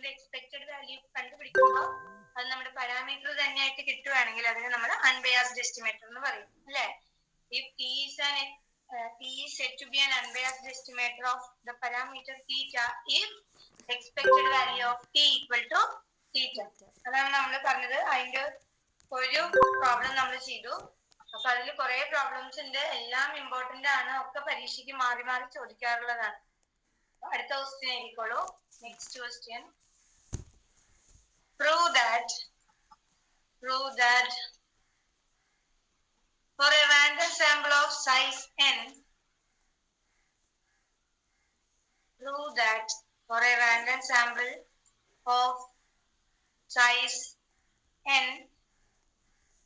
പാരാമീറ്ററിന്റെ expected value കണ്ടുപിടിക്കുമ്പോൾ അത് നമ്മുടെ പാരാമീറ്റർ തന്നെയായിട്ട് കിട്ടുവാണെങ്കിൽ അതിനെ നമ്മൾ അൺബയാസ്ഡ് എസ്റ്റിമേറ്റർ എന്ന് പറയും അല്ലേ. If T is said to be an unbiased estimator of the parameter theta if expected value of T equal to theta. അതാണ് നമ്മൾ പറഞ്ഞത്. അതിന്റെ ഒരു പ്രോബ്ലം നമ്മൾ ചെയ്തു. അപ്പൊ അതിൽ കുറെ പ്രോബ്ലംസ് ഉണ്ട്, എല്ലാം ഇമ്പോർട്ടന്റ് ആണ്, ഒക്കെ പരീക്ഷയ്ക്ക് മാറി മാറി ചോദിക്കാറുള്ളതാണ്. അടുത്ത ക്വസ്റ്റ്യൻ ആയിരിക്കോളൂ. Next question, prove that for a random sample of size n, prove that for a random sample of size n,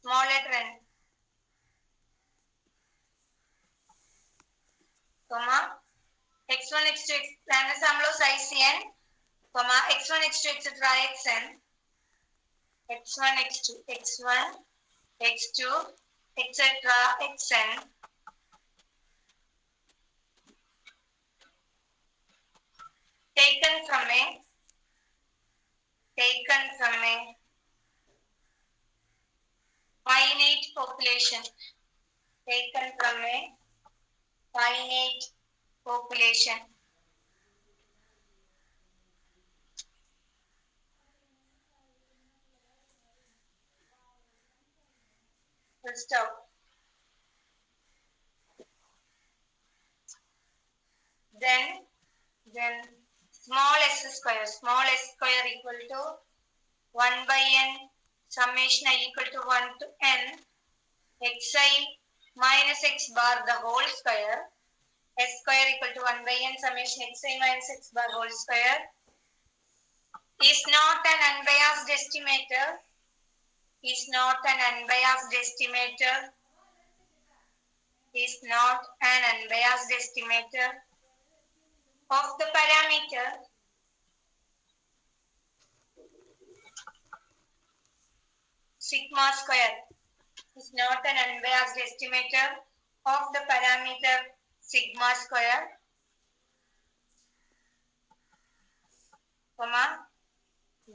small letter n, comma x1 x2 random sample of size n, comma x1 x2 etc xn, x1 x2 etc xn taken from a finite population, taken from a finite population. Full stop. Then small s square equal to 1 by n summation I equal to 1 to n xi minus x bar the whole square, s square equal to 1 by n summation xi minus x bar whole square is not an unbiased estimator, is not an unbiased estimator of the parameter sigma square, is not an unbiased estimator of the parameter sigma square, comma,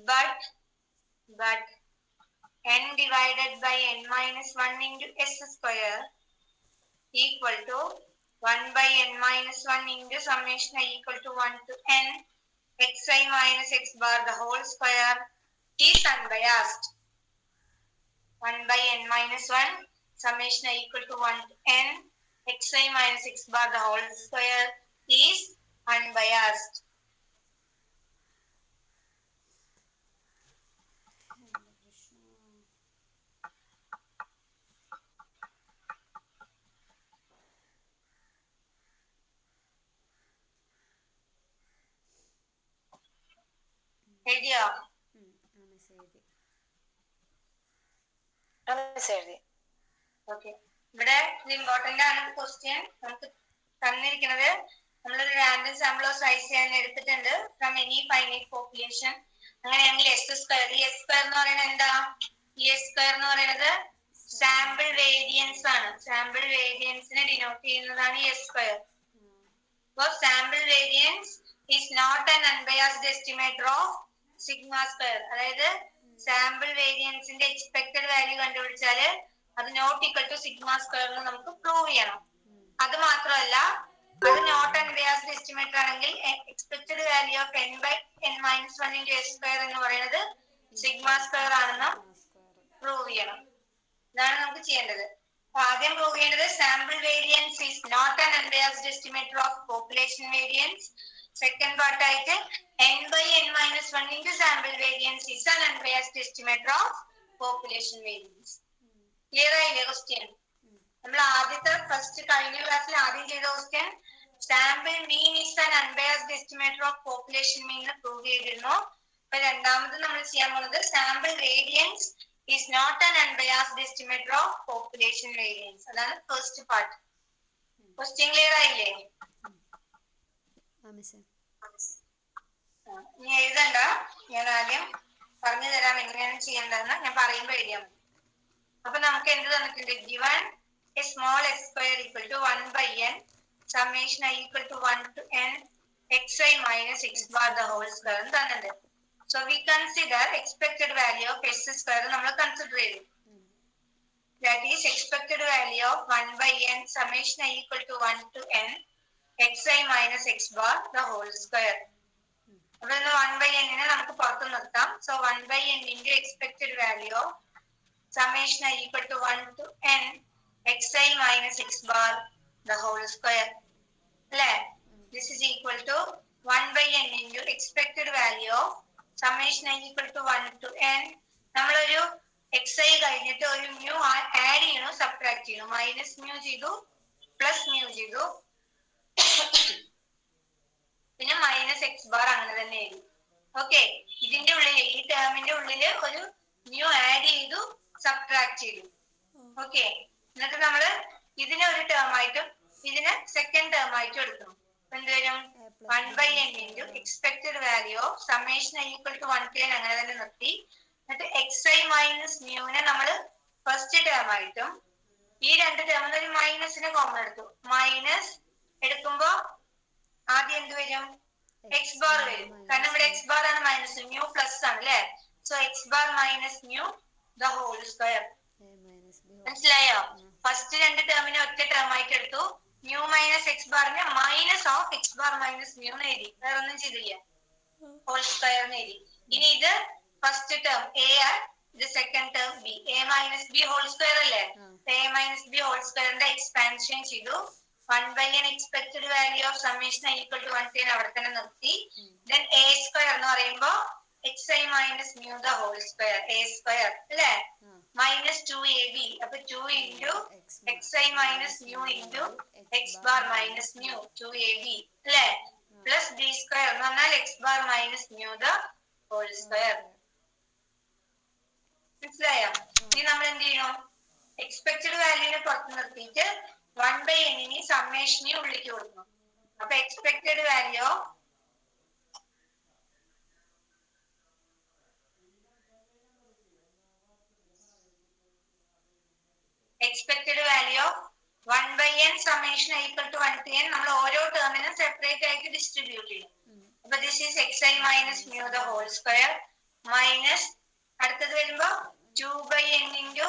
but n divided by n minus 1 into s square equal to 1 by n minus 1 into summation I equal to 1 to n xi minus x bar the whole square is unbiased. 1 by n minus 1 summation I equal to 1 to n xi minus x bar the whole square is unbiased. എഴുതിയോ? Okay, ഇവിടെ ഇത് important ആണ് question. നമുക്ക് തന്നിരിക്കുന്നത് നമ്മളൊരു random sample of size ചെയ്യാൻ എടുത്തിട്ടുണ്ട് from any finite population. അങ്ങനെയാണെങ്കിൽ എസ് സ്ക്വയർ, ഈ എസ് സ്ക്വയർ എന്ന് പറയുന്നത് എന്താ? ഈ എസ് സ്ക്വയർ എന്ന് പറയുന്നത് സാമ്പിൾ വേരിയൻസ് ആണ്. സാമ്പിൾ വേരിയൻസിനെ ഡിനോട്ട് ചെയ്യുന്നതാണ് ഈ എസ് സ്ക്വയർ. അപ്പോൾ sample variance is not an unbiased estimator of sigma square. അതായത് സാമ്പിൾ വേരിയൻസിന്റെ എക്സ്പെക്ടഡ് വാല്യൂ കണ്ടുപിടിച്ചാല് അത് not equal to sigma square എന്ന് നമുക്ക് പ്രൂവ് ചെയ്യണം. അത് മാത്രമല്ല, അത് നോട്ട് അൺബയാസ്ഡ് എസ്റ്റിമേറ്റർ ആണെങ്കിൽ expected value of n by n minus 1 into s square എന്ന് പറയുന്നത് സിഗ്മ സ്ക്വയർ ആണെന്ന് പ്രൂവ് ചെയ്യണം. ഇതാണ് നമുക്ക് ചെയ്യേണ്ടത്. ആദ്യം പ്രൂവ് ചെയ്യേണ്ടത് sample variance is not an unbiased estimator of population variance. Second part ആയിട്ട് n by n minus 1 into sample variance is an unbiased estimator of population variance. Clear ആയില്ലേ question? നമ്മൾ ആദ്യത്തെ ഫസ്റ്റ് കഴിഞ്ഞ ക്ലാസ്സിൽ ആദ്യം ചെയ്ത question sample mean is an unbiased estimator of population mean prove ചെയ്തിരുന്നു. അപ്പൊ രണ്ടാമത് നമ്മൾ ചെയ്യാൻ പോകുന്നത് sample variance is not an unbiased estimator of population variance. അതാണ് ഫസ്റ്റ് പാർട്ട്. ക്വസ്റ്റ്യൻ ക്ലിയർ ആയില്ലേ? ഇനി എഴുതണ്ട, ഞാൻ ആദ്യം പറഞ്ഞു തരാം എങ്ങനെയാണ് ചെയ്യേണ്ടതെന്ന്. ഞാൻ പറയുമ്പോൾ എഴുതിയാൽ മതി. അപ്പൊ നമുക്ക് എന്ത് തന്നിട്ടുണ്ട്? Given a small S square equal to 1 by n summation I equal to 1 to n xi minus x bar the whole square എന്ന് തന്നിട്ടുണ്ട്. So we consider expected value of x square നമ്മൾ കൺസിഡർ ചെയ്തു. That is expected value of 1 by n summation I equal to 1 to n xi minus x bar the whole square. അപ്പോൾ 1 by n നെ നമുക്ക് പുറത്ത് നിർത്താം. So 1 by n into expected value of summation I equal to 1 to n xi minus x bar the whole square. അല്ലേ? This is equal to 1 by n into expected value of summation I equal to 1 to n. നമ്മളൊരു xi കഴിഞ്ഞിട്ട് ഒരു mu add ചെയ്യണു, subtract ചെയ്യണു. Minus mu ചെയ്തു, plus mu ചെയ്തു, പിന്നെ minus x bar അങ്ങനെ തന്നെ എഴുതി. ഓക്കെ, ഇതിന്റെ ഉള്ളിൽ ഈ ടേമിന്റെ ഉള്ളിൽ ഒരു ന്യൂ ആഡ് ചെയ്തു, സബ്ട്രാക്ട് ചെയ്തു. ഓക്കെ, എന്നിട്ട് നമ്മൾ ഇതിനെ ഒരു ടേം ആയിട്ടും ഇതിനെ സെക്കൻഡ് ടേം ആയിട്ടും എടുക്കണം. എന്തുവരും? 1 by n into expected value of summation I equal to 1 to n അങ്ങനെ തന്നെ നിർത്തി. എന്നിട്ട് xi മൈനസ് മ്യൂവിനെ നമ്മൾ ഫസ്റ്റ് ടേം ആയിട്ടും ഈ രണ്ട് ടേമിൽ ഒരു മൈനസിനെ കോമൺ എടുത്തു. മൈനസ് എടുക്കുമ്പോ ആദ്യം എന്ത് വരും? എക്സ് ബാർ വരും. കാരണം ഇവിടെ എക്സ് ബാർ ആണ് മൈനസ്, മ്യൂ പ്ലസ് ആണ് അല്ലെ. So X bar minus mu the whole square. മനസ്സിലായോ? ഫസ്റ്റ് രണ്ട് ടേമിനെ ഒറ്റ ടേം ആയിട്ട് എടുത്തു. മ്യൂ മൈനസ് എക്സ് ബാറിന് minus of X bar minus mu എന്ന് എഴുതി. വേറെ ഒന്നും ചെയ്തില്ല, ഹോൾ സ്ക്വയർ എന്ന് എഴുതി. ഇനി ഇത് ഫസ്റ്റ് ടേം എ, ഇത് second term B. A minus B whole square അല്ലേ? എ മൈനസ് ബി ഹോൾ സ്ക്വയറിന്റെ എക്സ്പാൻഷൻ ചെയ്തു. 1 by n expected value of summation I equal to 1 to n അവിടെ തന്നെ നിർത്തി. Then a square എന്ന് പറയുമ്പോ xi minus mu the whole square, a square അല്ലേ? Minus 2ab. അപ്പൊ 2 into xi minus mu into x bar minus mu 2ab അല്ലേ? Plus b square എന്ന് പറഞ്ഞാൽ x bar minus mu the whole square. മനസ്സിലായോ? ഇനി നമ്മൾ എന്ത് ചെയ്യണം? എക്സ്പെക്ടഡ് വാല്യൂവിനെ പുറത്ത് നിർത്തിയിട്ട് 1 by n നെ സമ്മേഷനെ ഉള്ളിലേക്ക് കൊടുക്കണം. അപ്പൊ expected value expected value 1 by n summation equal to 1 to n നമ്മൾ ഓരോ ടേമിനും സെപ്പറേറ്റ് ആയിട്ട് ഡിസ്ട്രിബ്യൂട്ട് ചെയ്യും. അപ്പൊ this is xi minus mu the whole square minus അടുത്തത് വരുമ്പോ 2 by n into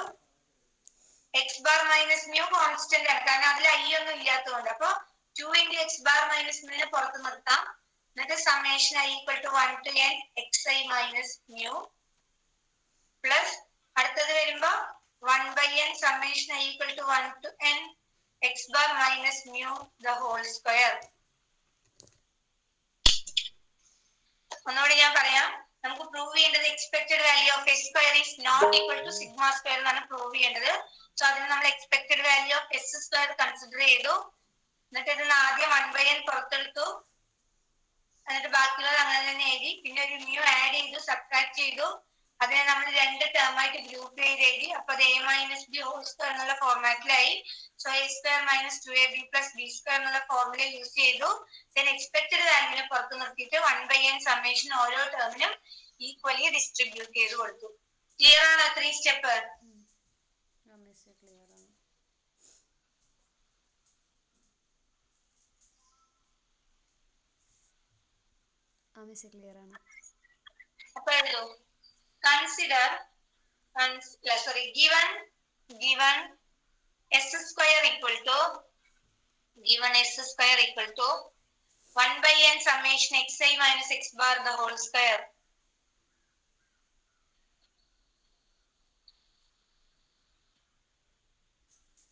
X bar minus mu constant ആണ്, കാരണം അതിൽ ഐ ഒന്നും ഇല്ലാത്തതുകൊണ്ട്. അപ്പൊ 2 into എക്സ് ബാർ മൈനസ് മ്യൂവിനെ പുറത്ത് നിർത്താം. എന്നിട്ട് summation i equal to 1 to n xi minus mu plus അടുത്തത് വരുമ്പോ 1 by n summation i equal to 1 to n X bar minus mu the whole square. ഒന്നുകൂടി ഞാൻ പറയാം. നമുക്ക് പ്രൂവ് ചെയ്യേണ്ടത് expected value of S square is not equal to sigma square എന്നാണ് prove ചെയ്യേണ്ടത്. So അതിന് നമ്മൾ expected value of S square consider ചെയ്തു. എന്നിട്ട് ഇതിന് ആദ്യം 1 by n പുറത്തെടുത്തു. എന്നിട്ട് ബാക്കിയുള്ളത് അങ്ങനെ തന്നെ എഴുതി. പിന്നെ ഒരു മ്യൂ ആഡ് ചെയ്തു, സബ്ട്രാക്ട് ചെയ്തു. അതിനെ നമ്മൾ രണ്ട് ടേം ആയിട്ട് ഗ്രൂപ്പ് ചെയ്ത് എഴുതി. അപ്പൊ അത് a minus B whole square എന്നുള്ള ഫോർമാറ്റിലായി. So a square minus 2ab plus B square എന്നുള്ള ഫോർമുല യൂസ് ചെയ്തു. ദെൻ എക്സ്പെക്ടഡ് വാല്യൂവിനെ പുറത്ത് നിർത്തിയിട്ട് 1 by n സമ്മേഷൻ ഓരോ ടേമിനും ഈക്വലി ഡിസ്ട്രിബ്യൂട്ട് ചെയ്ത് കൊടുത്തു. ക്ലിയർ ആണോ 3 സ്റ്റെപ്പ്? അപ്പൊ എഴുതൂ. Consider given s square equal to 1 by n summation xi minus x bar the whole square.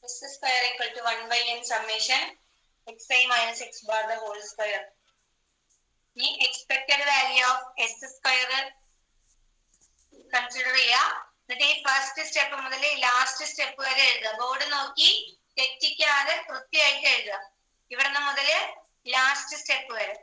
S square equal to 1 by n summation xi minus x bar the whole square. ഈ expected value of S square consider ചെയ്യാം. എന്നിട്ട് ഈ first step മുതൽ last step വരെ എഴുതുക. Board നോക്കി തെറ്റിക്കാതെ കൃത്യമായിട്ട് എഴുതുക. ഇവിടുന്ന് മുതൽ ലാസ്റ്റ് സ്റ്റെപ്പ് വരെ.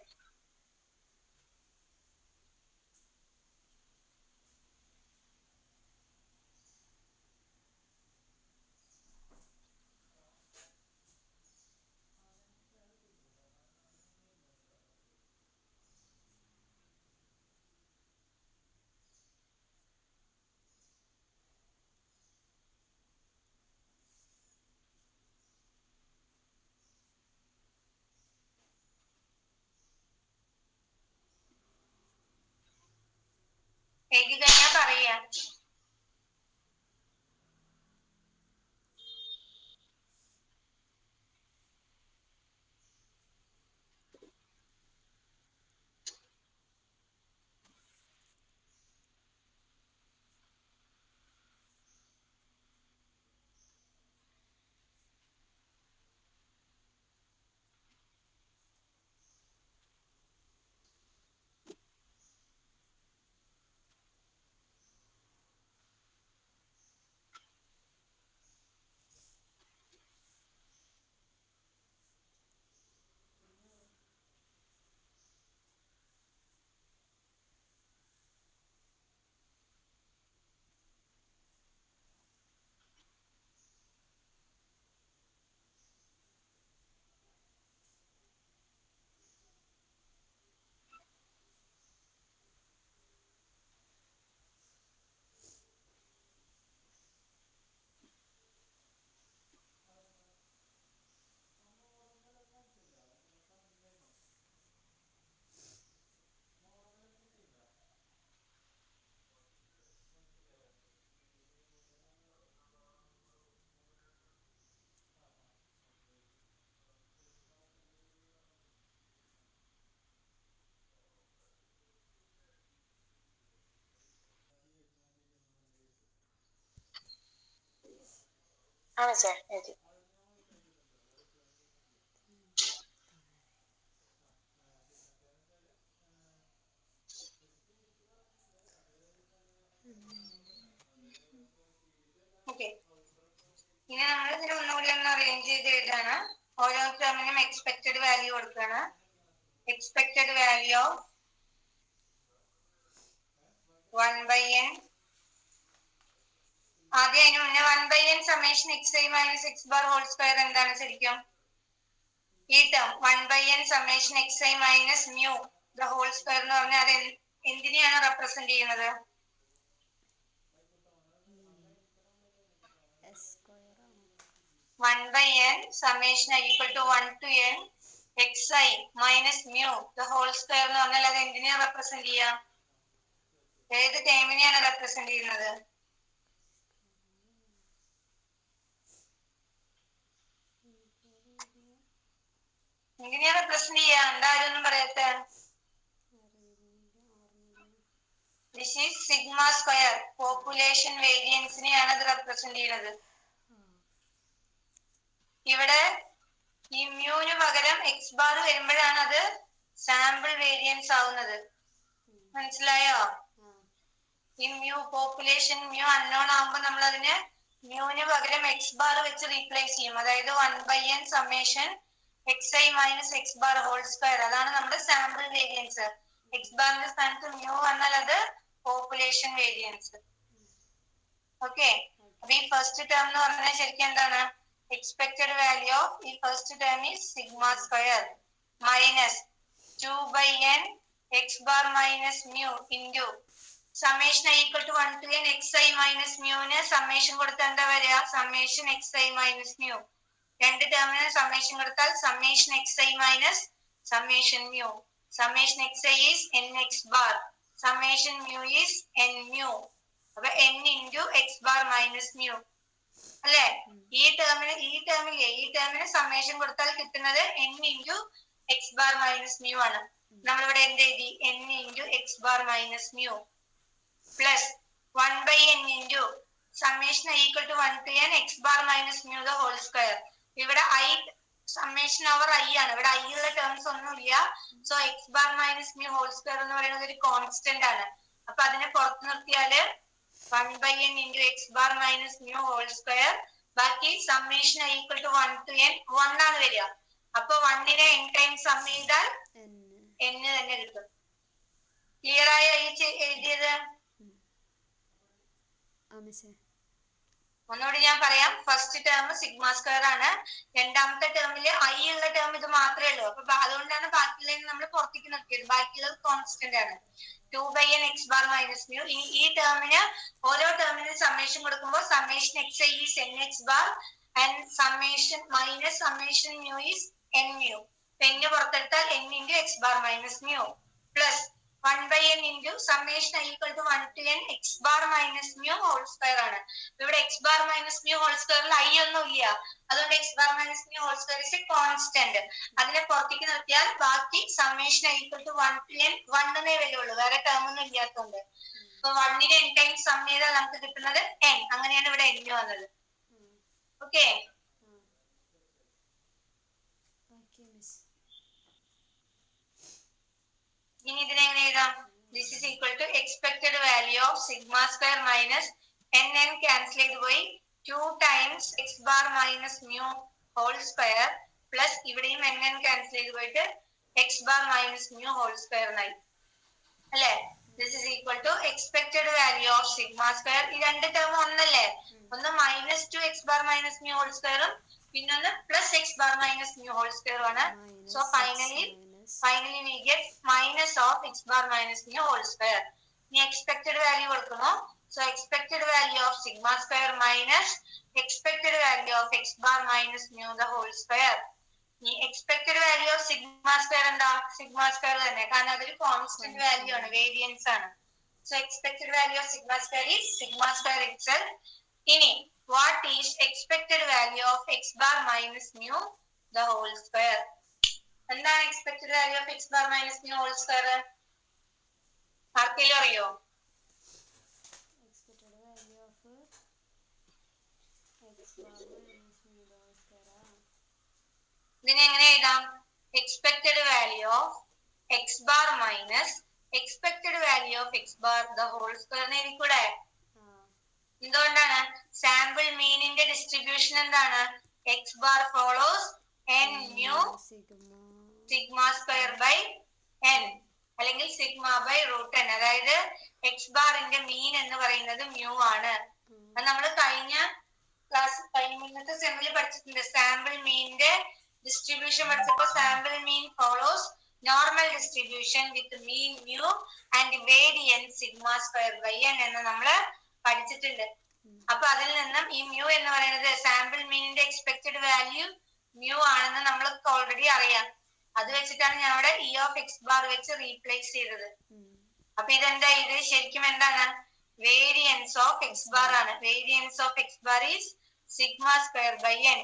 ആണ് സാർ എഴുതി. ഓക്കെ, ഇനി നമ്മൾ ഇതിന് ഒന്നുകൂടി ഒന്ന് അറേഞ്ച് ചെയ്ത് എഴുതാണ്. ഓരോ ടേമിനും എക്സ്പെക്റ്റഡ് വാല്യൂ കൊടുക്കുകയാണ്. Expected value of 1/n. ആദ്യം അതിന് മുന്നേ 1/n summation xi minus x bar whole square എന്താണ് ശരിക്കും? ഈ term 1/n summation xi minus mu the whole square എന്ന് പറഞ്ഞാൽ അത് എന്തിനെയാണ് റെപ്രസെന്റ് ചെയ്യുന്നത്? 1/n summation i equal to 1 to n xi minus mu the whole square എന്ന് പറഞ്ഞാൽ അത് എന്തിനെയാണ് റെപ്രസെന്റ് ചെയ്യുക? ഏത് ടേമിനെയാണ് റെപ്രസെന്റ് ചെയ്യുന്നത്? എങ്ങനെയാണ് റെപ്രസെന്റ് ചെയ്യുക? എന്തായാലും ഒന്നും പറയാത്ത. This is sigma square. Population വേരിയൻസിനെയാണ് അത് റെപ്രസെന്റ് ചെയ്യുന്നത്. ഇവിടെ ഈ മ്യൂന് പകരം എക്സ് ബാർ വരുമ്പോഴാണ് അത് സാമ്പിൾ വേരിയൻസ് ആവുന്നത്. മനസ്സിലായോ? ഈ മ്യൂ പോപ്പുലേഷൻ മ്യൂ അൺനോൺ ആകുമ്പോൾ നമ്മൾ അതിന് മ്യൂന് പകരം എക്സ് ബാർ വെച്ച് റീപ്ലേസ് ചെയ്യും. അതായത് 1/n summation xi minus x bar whole square, അതാണ് നമ്മുടെ സാമ്പിൾ വേരിയൻസ്. എക്സ് ബാറിന്റെ സ്ഥാനത്ത് മ്യൂ വന്നാൽ അത് പോപ്പുലേഷൻ വേരിയൻസ്. ഓക്കെ, അപ്പൊ ഈ ഫസ്റ്റ് ടേം എന്ന് പറഞ്ഞാൽ ശരിക്കും എന്താണ്? എക്സ്പെക്റ്റഡ് വാല്യൂ ഓഫ് ഈ first term is sigma square minus 2/n x bar minus mu into summation i equal to 1 to n xi minus മ്യൂവിന് സമ്മേഷൻ കൊടുത്താൽ എന്താ വരിക? Summation xi minus mu. രണ്ട് ടേമിന് സമ്മേഷൻ കൊടുത്താൽ summation xi minus summation mu. Summation xi is nx bar, summation mu is n mu. അപ്പൊ n into x bar minus mu അല്ലെ? ഈ ടേമിന് സമ്മേഷൻ കൊടുത്താൽ കിട്ടുന്നത് n into x bar minus mu ആണ്. നമ്മളിവിടെ എന്ത് എഴുതി? n into x bar minus mu plus 1/n into summation i equal to 1 to n X bar minus mu the whole square. ഇവിടെ i സമ്മേഷൻ ഓവർ i ആണ്. ഇവിടെ i ഉള്ള terms ഒന്നുമില്ല. So X bar minus mu whole square എന്ന് പറയുന്നത് ഒരു constant ആണ്. അപ്പൊ അതിനെ പുറത്ത് നിർത്തിയാല് 1/n into x bar minus mu whole square, ബാക്കി summation i equal to 1 to n 1 ആണ് വരിക. അപ്പൊ 1നെ n ടൈംസ് സം ചെയ്താൽ n തന്നെ കിട്ടും. ക്ലിയർ ആയി എഴുതിയത്? ഒന്നുകൂടി ഞാൻ പറയാം. ഫസ്റ്റ് ടേം സിഗ്മ സ്ക്വയർ ആണ്. രണ്ടാമത്തെ ടേമില് i ഉള്ള ടേം ഇത് മാത്രമേ ഉള്ളൂ. അപ്പൊ അതുകൊണ്ടാണ് ബാക്കിയുള്ളതിന് നമ്മൾ പുറത്തേക്ക് നിർത്തിയത്. ബാക്കിയുള്ളത് കോൺസ്റ്റന്റ് ആണ്. 2/n x bar minus mu. ഈ ടേമിന് ഓരോ ടേമിന് സമ്മേഷൻ കൊടുക്കുമ്പോൾ summation xi is n X bar and summation minus summation mu is n mu. n പുറത്തെടുത്താൽ n into x bar minus mu plus 1/n into summation i equal to 1 to n X bar minus mu whole square ആണ്. ഇവിടെ X bar minus mu whole സ്ക്വയറിൽ i ഒന്നും ഇല്ല. അതുകൊണ്ട് x bar minus mu whole square is a constant. അതിനെ പുറത്തേക്ക് നിർത്തിയാൽ ബാക്കി summation i equal to 1 to n 1 എന്നേ വരുള്ളൂ, വേറെ ടേം ഒന്നും ഇല്ലാത്തതുകൊണ്ട്. അപ്പൊ 1നെ n ടൈംസ് സം ചെയ്താൽ നമുക്ക് കിട്ടുന്നത് n. അങ്ങനെയാണ് ഇവിടെ n വന്നത്. ഓക്കെ, ഇനി ഇതിനെ എങ്ങനെ എഴുതാം? This is equal to expected value of sigma square minus n cancel ചെയ്ത് പോയി 2 times x bar minus mu whole square plus ഇവിടെയും n ക്യാൻസൽ ചെയ്ത് പോയിട്ട് x bar minus mu whole square ആയി അല്ലെ? This is equal to expected value of sigma square. ഈ രണ്ട് term ഒന്നല്ലേ? ഒന്ന് minus 2 x bar minus mu whole സ്ക്വയറും പിന്നൊന്ന് plus x bar minus mu whole സ്ക്വയറും ആണ്. So finally we get minus of x bar minus mu whole square. ഇനി expected value കൊടുക്കുന്നു. So expected value of sigma square minus expected value of x bar minus mu the whole square. ഈ expected value of sigma square എന്താ? sigma square തന്നെ, കാരണം അതൊരു constant value ആണ്, variance ആണ്. So expected value of sigma square is sigma square itself. ഇനി what is expected value of x bar minus mu the whole square? എന്താണ് expected value of X bar minus mu whole square? ആർക്കെങ്കിലും അറിയോ? ഇതിനെ എങ്ങനെ എഴുതാം? Expected value of X bar minus expected value of X bar the whole square എഴുതിക്കൂടെ? എന്തുകൊണ്ടാണ്? Sample മീനിന്റെ distribution എന്താണ്? X bar follows n mu sigma square by n അല്ലെങ്കിൽ സിഗ്മ ബൈ റൂട്ട് എൻ. അതായത് എക്സ് ബാറിന്റെ മീൻ എന്ന് പറയുന്നത് mu ആണ്. അത് നമ്മൾ മുന്നത്തെ സെമ്മിൽ പഠിച്ചിട്ടുണ്ട്. സാമ്പിൾ മീനിന്റെ ഡിസ്ട്രിബ്യൂഷൻ പഠിച്ചപ്പോൾ sample mean follows normal distribution with mean mu and variance sigma square by n എന്ന് നമ്മൾ പഠിച്ചിട്ടുണ്ട്. അപ്പൊ അതിൽ നിന്നും ഈ മ്യൂ എന്ന് പറയുന്നത് സാമ്പിൾ മീനിന്റെ എക്സ്പെക്റ്റഡ് വാല്യൂ മ്യൂ ആണെന്ന് നമ്മൾക്ക് ഓൾറെഡി അറിയാം. അത് വെച്ചിട്ടാണ് ഞാൻ അവിടെ ഇ ഓഫ് എക്സ് ബാർ വെച്ച് റീപ്ലേസ് ചെയ്തത്. അപ്പൊ ഇതെന്താ? ഇത് ശരിക്കും എന്താണ്? വേരിയൻസ് ഓഫ് എക്സ് ബാർ ആണ്. Variance of X bar is sigma square by n.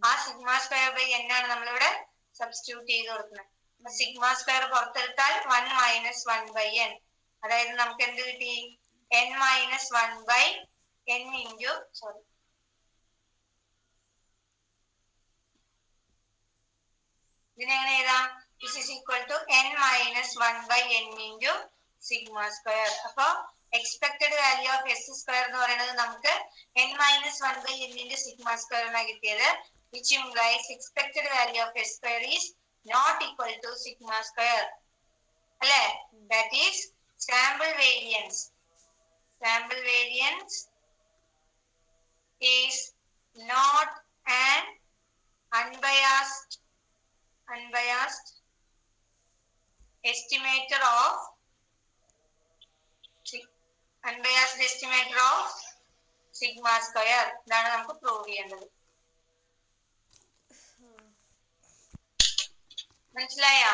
ആ സിഗ്മ സ്ക്വയർ ബൈ എൻ ആണ് നമ്മളിവിടെ സബ്സ്റ്റിറ്റ്യൂട്ട് ചെയ്ത് കൊടുക്കുന്നത്. സിഗ്മ സ്ക്വയർ പുറത്തെടുത്താൽ 1 മൈനസ് 1 ബൈ എൻ. അതായത് നമുക്ക് എന്ത് കിട്ടി? n minus 1 by n into ഇതിനെങ്ങനെ എഴുതാം? This is equal to n minus 1 by n into sigma square. അപ്പൊ expected value of S square എന്ന് പറയുന്നത് നമുക്ക് n minus 1 by n into sigma square എന്നാണ് കിട്ടിയത്. which implies expected value of s square is not equal to sigma square. അല്ലേ? That is sample variance. Sample variance is not an unbiased estimator of sigma square. ഇതാണ് നമുക്ക് prove ചെയ്യേണ്ടത്. മനസ്സിലായോ?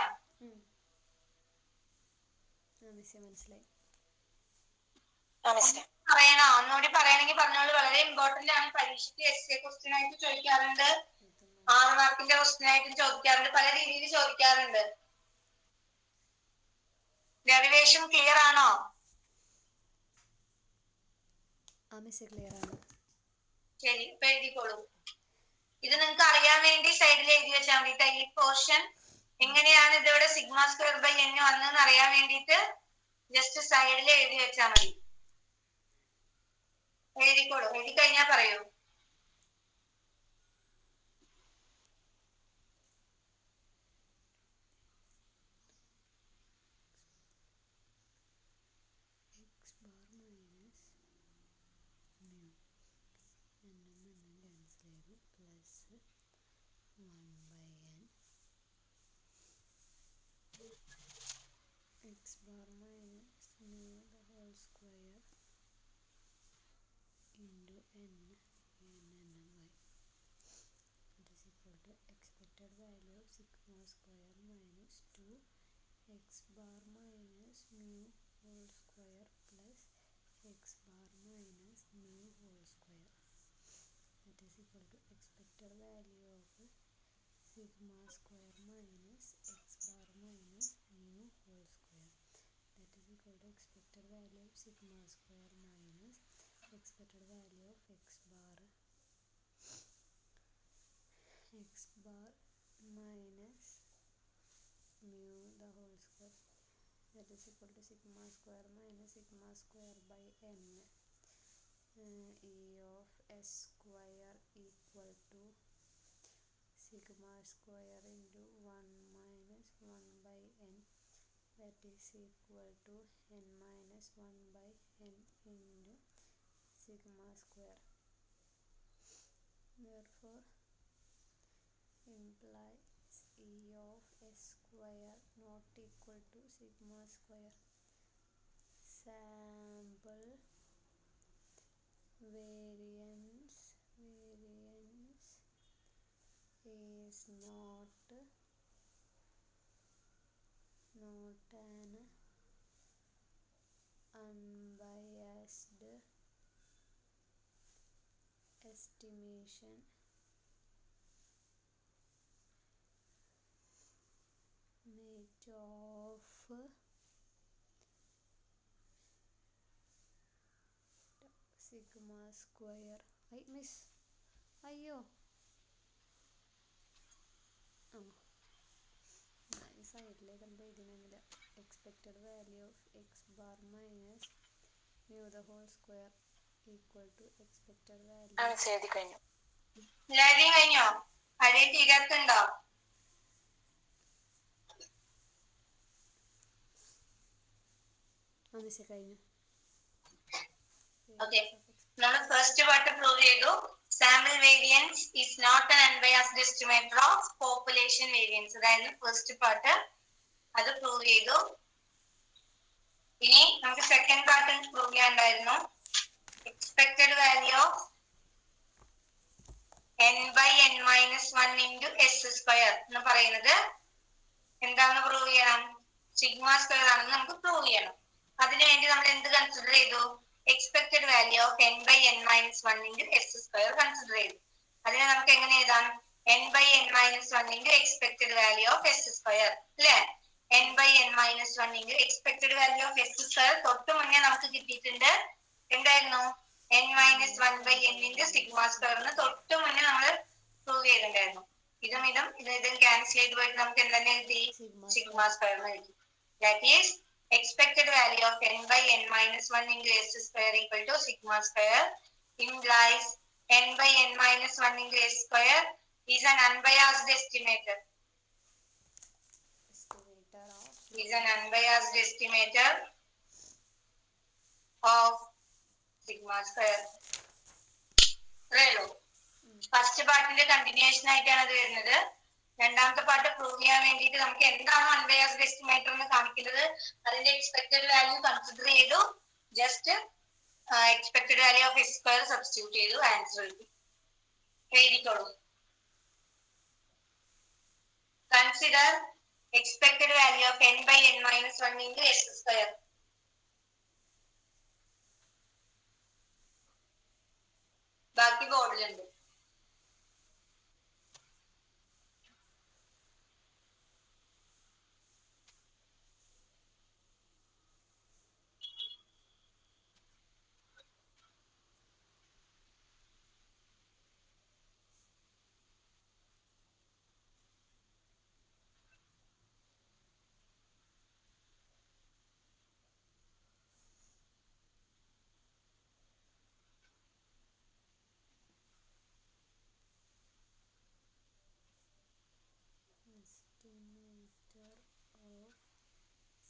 പറയണോ? ഒന്നുകൂടി പറയണമെങ്കിൽ പറഞ്ഞോളൂ. വളരെ ഇമ്പോർട്ടന്റ് ആണ്. പരീക്ഷയ്ക്ക് എസ്എ ക്വസ്റ്റ്യൻ ആയിട്ട് ചോദിക്കാറുണ്ട്, 6 മാർക്കിന്റെ ക്വസ്റ്റ്യൻ ആയിട്ടും ചോദിക്കാറുണ്ട്, പല രീതിയിൽ ചോദിക്കാറുണ്ട്. ഡെറിവേഷൻ ക്ലിയർ ആണോ? ശരി, ഇപ്പൊ എഴുതിക്കോളൂ. ഇത് നിങ്ങൾക്ക് അറിയാൻ വേണ്ടി സൈഡിൽ എഴുതി വെച്ചാൽ മതി. ഈ പോർഷൻ എങ്ങനെയാണ് ഇതിവിടെ സിഗ്മ സ്ക്വയർ ബൈ n വന്നതെന്ന് അറിയാൻ വേണ്ടിയിട്ട് ജസ്റ്റ് സൈഡിൽ എഴുതി വെച്ചാൽ മതി. എഴുതിക്കോളൂ. എഴുതി കഴിഞ്ഞാൽ പറയൂ. x bar minus mu the whole square into n and y. It is equal to expected value of sigma square minus 2 x bar minus mu whole square plus x bar minus mu whole square. That is equal to expected value of sigma square minus x bar minus mu whole square. That is equal to expected value of sigma square minus expected value of x bar minus mu the whole square. That is equal to sigma square minus sigma square by n. E of s square equal to sigma square into 1 minus 1 by n. That is equal to n minus 1 by n into sigma square. Therefore implies E of s square not equal to sigma square. Sample variance is not an unbiased estimation made of sigma square. Right, miss? അയ്യോ സൈഡിലേക്ക് എന്താ എഴുതിയില്ല. Expected value of X bar minus mu the whole square equal to expected value. എല്ലാവരെയും കഴിഞ്ഞോ? ആരെയും തീരാത്തുണ്ടോ? കഴിഞ്ഞു. Okay, നമ്മൾ ഫസ്റ്റ് പാർട്ട് പ്രൂവ് ചെയ്തു. Sample variance is not an unbiased estimator of population variance. അതായത് ഫസ്റ്റ് പാർട്ട് അത് പ്രൂവ് ചെയ്തു. ഇനി നമുക്ക് സെക്കൻഡ് പാർട്ട് പ്രൂവ് ചെയ്യാനുണ്ടായിരുന്നു. Expected value of n/n-1 into s square എന്ന് പറയുന്നത് എന്താണെന്ന് പ്രൂവ് ചെയ്യണം. സിഗ്മ സ്ക്വയർ ആണെന്ന് നമുക്ക് പ്രൂവ് ചെയ്യണം. അതിനുവേണ്ടി നമ്മൾ എന്ത് കൺസിഡർ ചെയ്തു? Expected value of n/n-1 into s square consider ചെയ്തു. അതിനെ നമുക്ക് എങ്ങനെ എഴുതാം? n/n-1 into expected value of s square അല്ലെ? n/n-1 into expected value of s square തൊട്ട് മുന്നേ നമുക്ക് കിട്ടിയിട്ടുണ്ട്. എന്തായിരുന്നു? n-1/n into സിഗ്മ സ്ക്വയർ എന്ന് തൊട്ട് മുന്നേ നമ്മൾ പ്രൂവ് ചെയ്തിട്ടുണ്ടായിരുന്നു. ഇതും ക്യാൻസൽ ചെയ്ത് പോയിട്ട് നമുക്ക് എന്തെന്നെ കിട്ടി? സിഗ്മ സ്ക്വയർ എന്ന് കിട്ടി. That is expected value of n/n-1 into s square equal to sigma square implies n/n-1 into s square is an unbiased estimator. Is an unbiased estimator of sigma square. First പാർട്ടിന്റെ continuation ആയിട്ടാണ് അത് വരുന്നത്. രണ്ടാമത്തെ part prove ചെയ്യാൻ വേണ്ടിയിട്ട് നമുക്ക് എന്താണ് unbiased estimator എന്ന് കാണിക്കുന്നത്. അതിന്റെ എക്സ്പെക്റ്റഡ് വാല്യൂ കൺസിഡർ ചെയ്തു. Just expected value of S square substitute ചെയ്തു. ആൻസർ എഴുതിക്കോളൂ. Consider expected value of n/n-1 into s square. ബാക്കി ബോർഡിലുണ്ട്.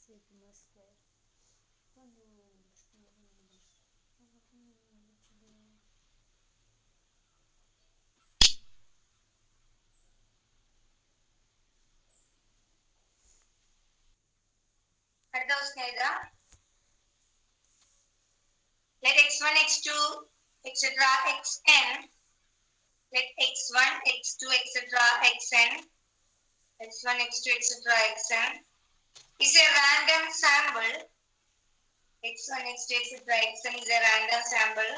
Sigma square. അടുത്ത ക്വസ്റ്റ്യൻ എഴുതാം. Let x1, x2, etc. xn. Let x1, x2, etc. xn. x1, x2, etc. xn is a random sample. x1, x2, etc. xn is a random sample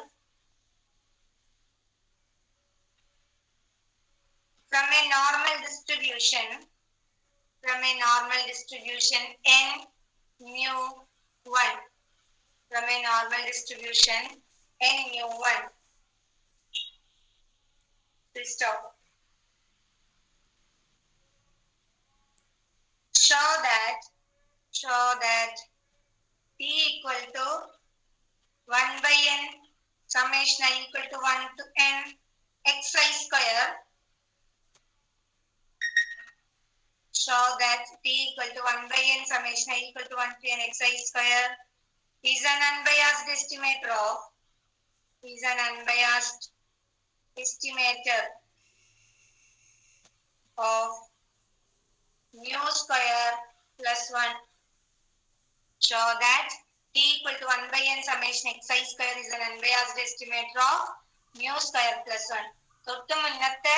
from a normal distribution. From a normal distribution n mu 1. From a normal distribution n mu 1. Please stop. Show that t equal to 1/n summation I equal to 1 to n xi square. Show that t equal to 1/n summation I equal to 1 to n xi square is an unbiased estimator of mu square plus 1. Show that t equal to 1/n summation xi square is an unbiased estimator of mu square plus 1. തൊട്ട് മുന്നത്തെ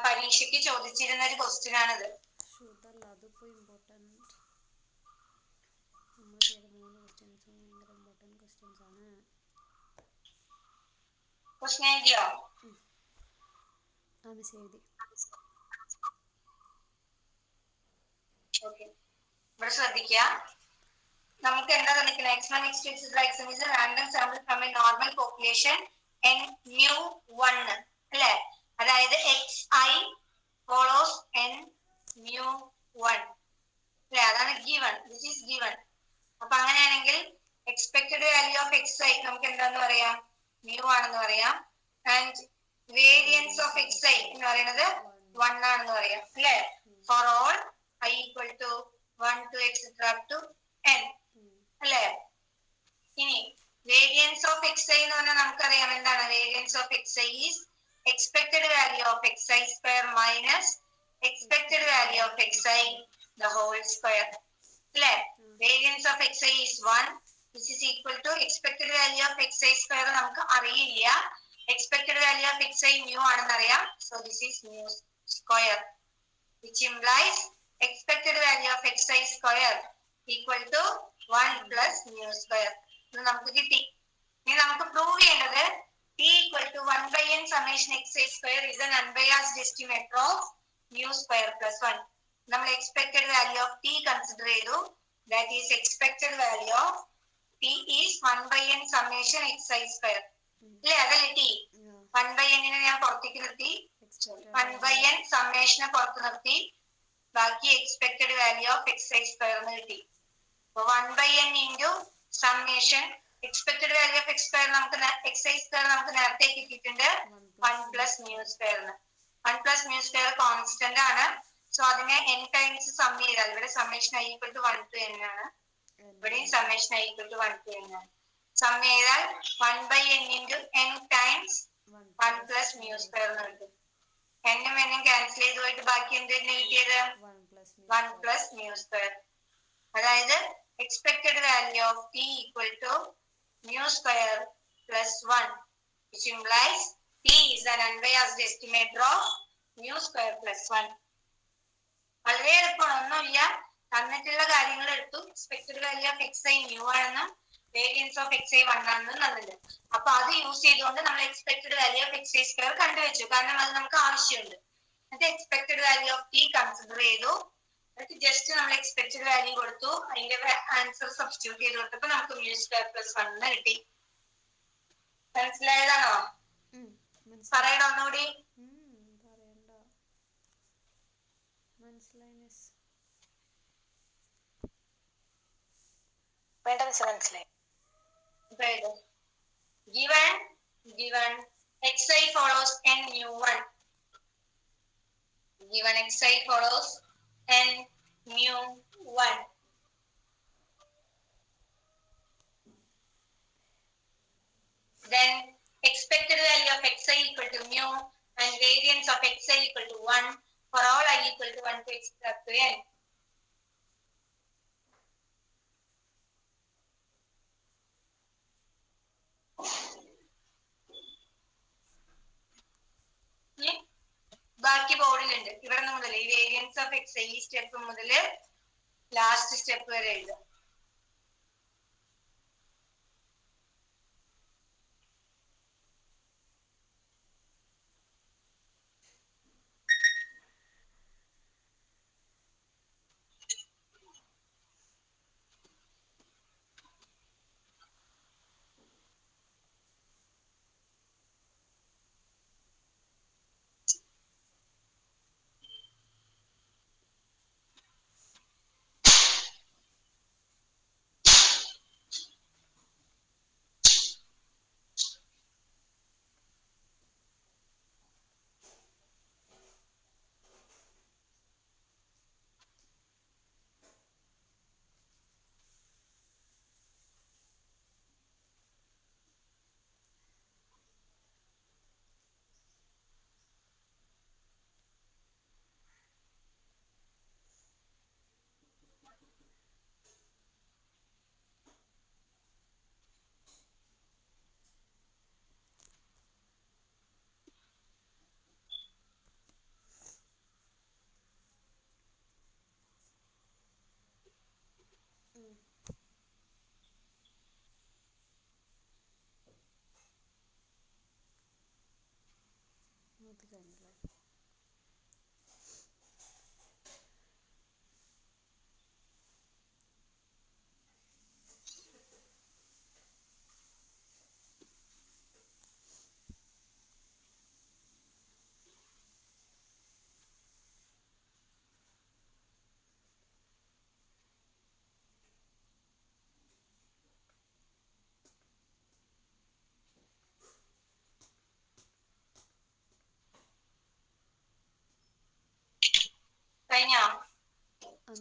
പരീക്ഷയ്ക്ക് ചോദിച്ചിരുന്ന ഒരു question ആണിത്. അതിപ്പോ important. നമ്മൾ ചെയ്ത 3 ക്വസ്റ്റ്യൻസും ഭയങ്കര ഇമ്പോർട്ടൻറ്റ് ക്വസ്റ്റ്യൻസ് ആണ്. ക്വസ്റ്റ്യൻ എഴുതിയോ? മിസ് എഴുതി. ഓക്കെ, ഇവിടെ ശ്രദ്ധിക്കുക. നമുക്ക് എന്താ തന്നിരിക്കുന്നത്? x1, x2, etc. xn is a random sample from a normal population n mu 1. അല്ലെ? അതായത് xi follows n mu1 അല്ലെ? അതാണ് given. This is given. അപ്പൊ അങ്ങനെയാണെങ്കിൽ എക്സ്പെക്ടഡ് വാല്യൂ ഓഫ് xi നമുക്ക് എന്താന്ന് പറയാം? mu ആണെന്ന് പറയാം. ആൻഡ് വേരിയൻസ് ഓഫ് xi എന്ന് പറയുന്നത് 1 ആണെന്ന് പറയാം അല്ലെ? For all i equal to 1 to etc up to n അല്ലെ? ഇനി വേരിയൻസ് ഓഫ് xi എന്ന് പറഞ്ഞാൽ നമുക്കറിയാം എന്താണ് variance of xi is expected value of xi square minus expected value of xi the whole square അല്ലെ? Variance of xi is 1. This is equal to expected value of xi square നമുക്ക് അറിയില്ല. Expected value of xi mu ആണെന്ന് അറിയാം. So this is mu square which implies expected value of xi square equal to 1 plus mu square. ഇത് നമുക്ക് കിട്ടി. ഇനി നമുക്ക് prove ചെയ്യേണ്ടത് t equal to 1 by n summation xi square is an unbiased estimator of mu square plus 1. നമ്മൾ expected value of t consider ചെയ്തു. That is expected value of t is 1 by n summation xi square. അല്ലേ? അതല്ലേ t? 1 by n ഞാൻ പുറത്തേക്ക് നിർത്തി. 1 by n summation പുറത്ത് നിർത്തി. ബാക്കി expected value of xi square എന്ന് കിട്ടി. 1 by n into summation expected value of xi square നമുക്ക് നേരത്തെ കിട്ടിയിട്ടുണ്ട് 1 plus mu square. 1 plus mu square constant ആണ്. സോ അതിനെ n ടൈംസ് സം ചെയ്താൽ ഇവിടെ summation i equal to 1 to n ആണ്. ഇവിടെയും summation i equal to 1 to n ആണ്. സം ചെയ്താൽ 1 by n into n times 1 plus mu square എന്ന് കിട്ടും. എന്നും എന്നും ക്യാൻസൽ ചെയ്ത് പോയിട്ട് ബാക്കി എന്ത് തന്നെ കിട്ടിയത് 1 plus mu square. അതായത് expected value of t equal to mu square plus 1 which implies t is an unbiased estimator of mu square plus 1. വളരെ എളുപ്പമാണ്, ഒന്നുമില്ല. തന്നിട്ടുള്ള കാര്യങ്ങൾ എടുത്തു. Expected value of xi mu ആണെന്നും വേരിയൻസ് ഓഫ് xi 1 ആണെന്നും തന്നിട്ടുണ്ട്. അപ്പൊ അത് യൂസ് ചെയ്തുകൊണ്ട് നമ്മൾ expected value of xi square കണ്ടുവച്ചു. കാരണം അത് നമുക്ക് ആവശ്യമുണ്ട്. എന്നിട്ട് expected value of t consider ചെയ്തു. എന്നിട്ട് ജസ്റ്റ് നമ്മൾ എക്സ്പെക്ടഡ് വാല്യൂ കൊടുത്തു. അതിന്റെ ആൻസർ സബ്സ്റ്റിറ്റ്യൂട്ട് ചെയ്ത് കൊടുത്തപ്പോൾ നമുക്ക് mu സ്ക്വയർ പ്ലസ് 1 കിട്ടി. മനസ്സിലായതാണോ? പറയണോ ഒന്നുകൂടി? മനസ്സിലായി. Given xi follows n mu1. Given xi follows n mu1. Then expected value of xi equal to mu and variance of xi equal to 1 for all I equal to 1 to x up to n. ബാക്കി ബോർഡിലുണ്ട്. ഇവിടെ മുതൽ ഈ variance of xi ഈ step മുതൽ last step വരെ എഴുതാം.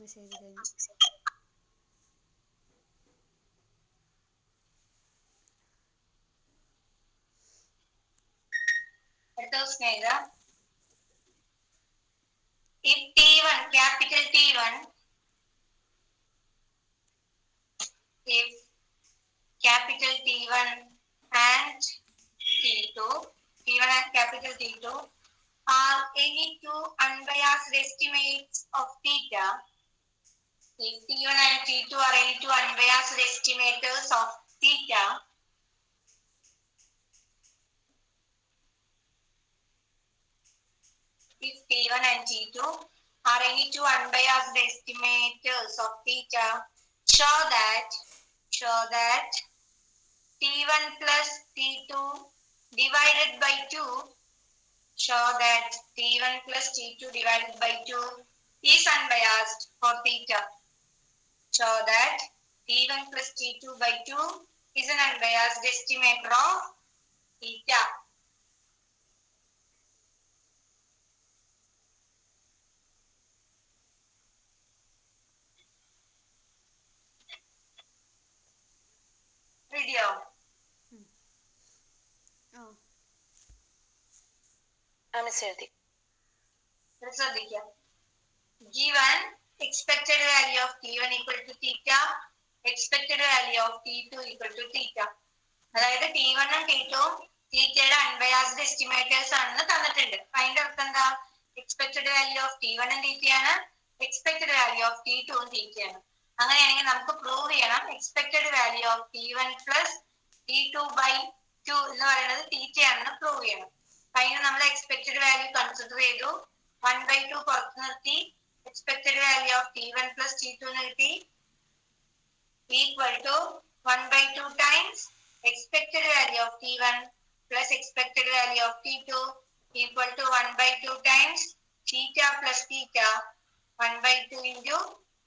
Message എഴുതി കഴിഞ്ഞു. അടുത്ത ക്വസ്റ്റ്യൻ എഴുതാം. If T1, capital T1, if capital T1 and T2, T1 and capital T2 are any two unbiased estimates of theta, if T1 and T2 are any two unbiased estimators of theta, if T1 and T2 are any two unbiased estimators of theta, show that T1 plus T2 divided by 2, show that T1 plus T2 divided by 2 is unbiased for theta. Show that T1 plus T2 by 2 is an unbiased estimator of theta. Video. ശ്രദ്ധിക്കാം. Given expected value of T1 equal to theta, expected value of T2 equal to theta. അതായത് T1 ഉം T2 ഉം തീറ്റയുടെ unbiased estimators ആണെന്ന് തന്നിട്ടുണ്ട്. അതിന്റെ അർത്ഥം എന്താ? എക്സ്പെക്ടഡ് വാല്യൂ ഓഫ് T1 ഉം തീറ്റയാണ്, എക്സ്പെക്ടഡ് വാല്യൂ ഓഫ് T2 ഉം തീറ്റയാണ്. അങ്ങനെയാണെങ്കിൽ നമുക്ക് പ്രൂവ് ചെയ്യണം expected value of T1 plus T2 by 2 എന്ന് പറയുന്നത് തീറ്റയാണെന്ന് പ്രൂവ് ചെയ്യണം. അതിന് നമ്മൾ എക്സ്പെക്ടഡ് വാല്യൂ കൺസിഡർ ചെയ്തു, 1/2 പുറത്ത് നിർത്തി, expected value of T1 plus T2 എന്ന് കിട്ടി, equal to 1/2 times expected value of T1 plus expected value of T2 equal to 1/2 times theta plus theta, 1/2 into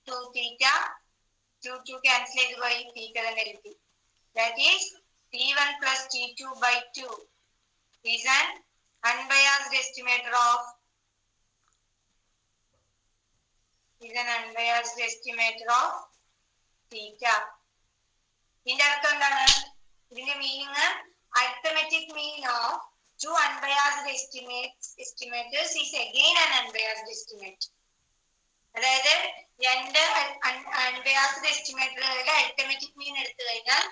2 theta, 2 cancel ചെയ്ത് പോയി, theta തന്നെ കിട്ടി. That is T1 plus T2 by 2 is an unbiased estimator of theta. ഇതിന്റെ അർത്ഥം എന്താണ്? ഇതിന്റെ meaning arithmetic mean of two unbiased estimators is again an unbiased estimate. അതായത് രണ്ട് അൺബയാസ്ഡ് എസ്റ്റിമേറ്ററുകളുടെ അരിത്തമെറ്റിക് മീൻ എടുത്തു കഴിഞ്ഞാൽ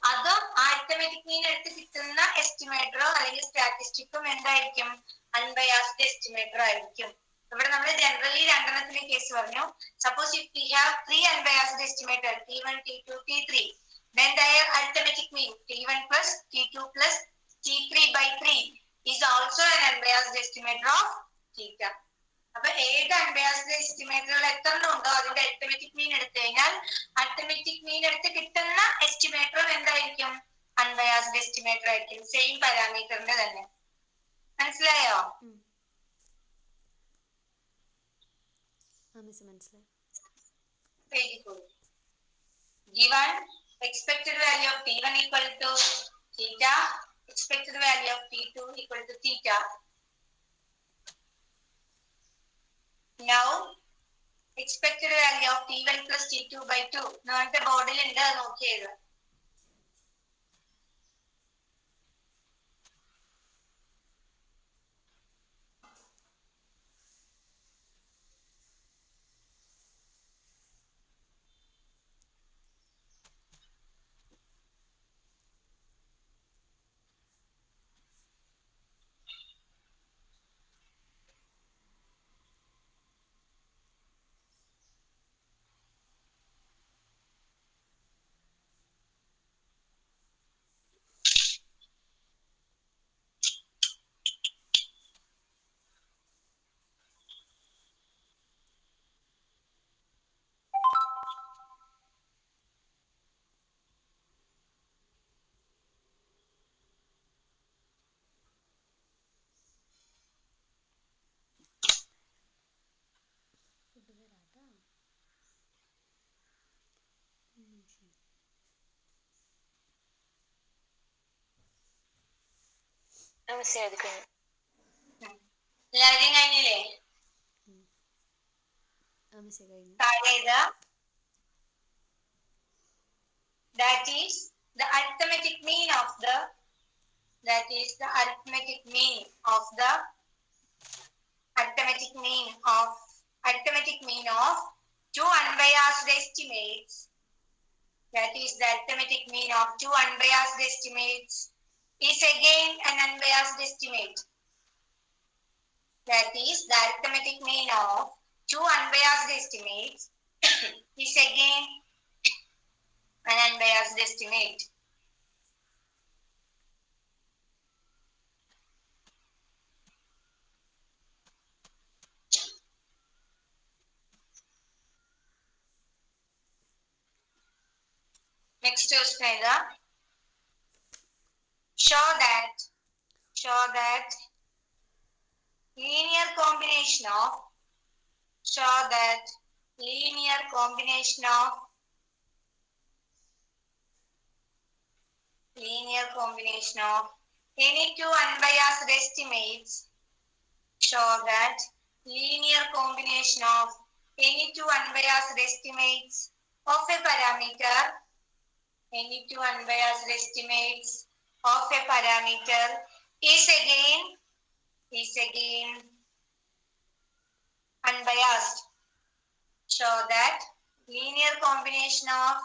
അതും ആ അരിത്തമെറ്റിക് മീൻ എടുത്ത് കിട്ടുന്ന എസ്റ്റിമേറ്ററോ അല്ലെങ്കിൽ സ്റ്റാറ്റിസ്റ്റിക്കും എന്തായിരിക്കും? അൺബയാസ്ഡ് എസ്റ്റിമേറ്റർ ആയിരിക്കും. ഇവിടെ നമ്മൾ ജനറലി രണ്ടെണ്ണത്തിന്റെ കേസ് പറഞ്ഞു. Suppose if we have 3 unbiased estimator T1, T2, T3, then their arithmetic mean T1 plus T2 plus T3 by 3 is also an unbiased estimator of theta. അപ്പൊ ഏത് അൺബയാസ്ഡ് എസ്റ്റിമേറ്ററുകൾ എത്ര ഉണ്ടോ അതിന്റെ arithmetic mean എടുത്തു കഴിഞ്ഞാൽ arithmetic mean എടുത്ത് കിട്ടുന്ന എസ്റ്റിമേറ്ററും എന്തായിരിക്കും? അൺബയാസ്ഡ് എസ്റ്റിമേറ്റർ ആയിരിക്കും, സെയിം പാരാമീറ്ററിന്റെ തന്നെ. മനസ്സിലായോ? മനസ്സിലായി. Very good. Given expected value of T1 equal to theta, expected value of T2 equal to theta. Now expected value of T1 plus T2 by 2 നമ്മുടെ ബോർഡിൽ ഉണ്ട്, നോക്കിയത്. എല്ലാവരെയും കഴിഞ്ഞില്ലേ? മിസ്സേ കഴിഞ്ഞു. താഴെ എഴുതുക. That is the arithmetic mean of the arithmetic mean of 2 unbiased estimates. That is the arithmetic mean of 2 unbiased estimates is again an unbiased estimate. That is the arithmetic mean of 2 unbiased estimates is again an unbiased estimate. Next question is show that linear combination of any 2 unbiased estimates. Show that linear combination of any 2 unbiased estimates of a parameter. Any 2 unbiased estimates of a parameter is again unbiased. Show that linear combination of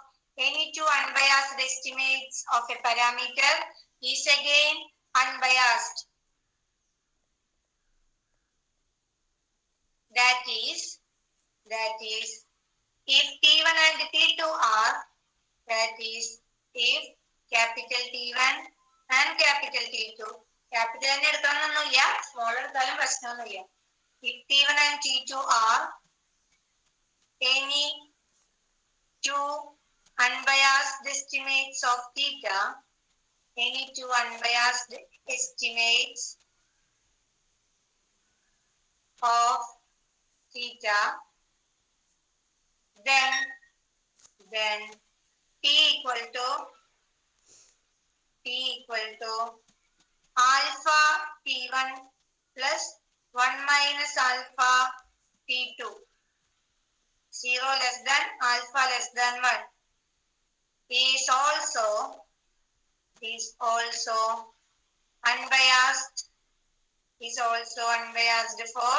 any 2 unbiased estimates of a parameter is again unbiased. That is if T1 and T2 are, that is if capital T1 and capital T2, capital തന്നെ എടുക്കണമെന്നൊന്നുമില്ല, small എടുത്താലും പ്രശ്നമൊന്നുമില്ല. If T1 and T2 are any 2 unbiased estimates of theta, any 2 unbiased estimates of theta, then T equal to alpha T1 plus 1 minus alpha T2. 0 less than alpha less than 1 is also unbiased for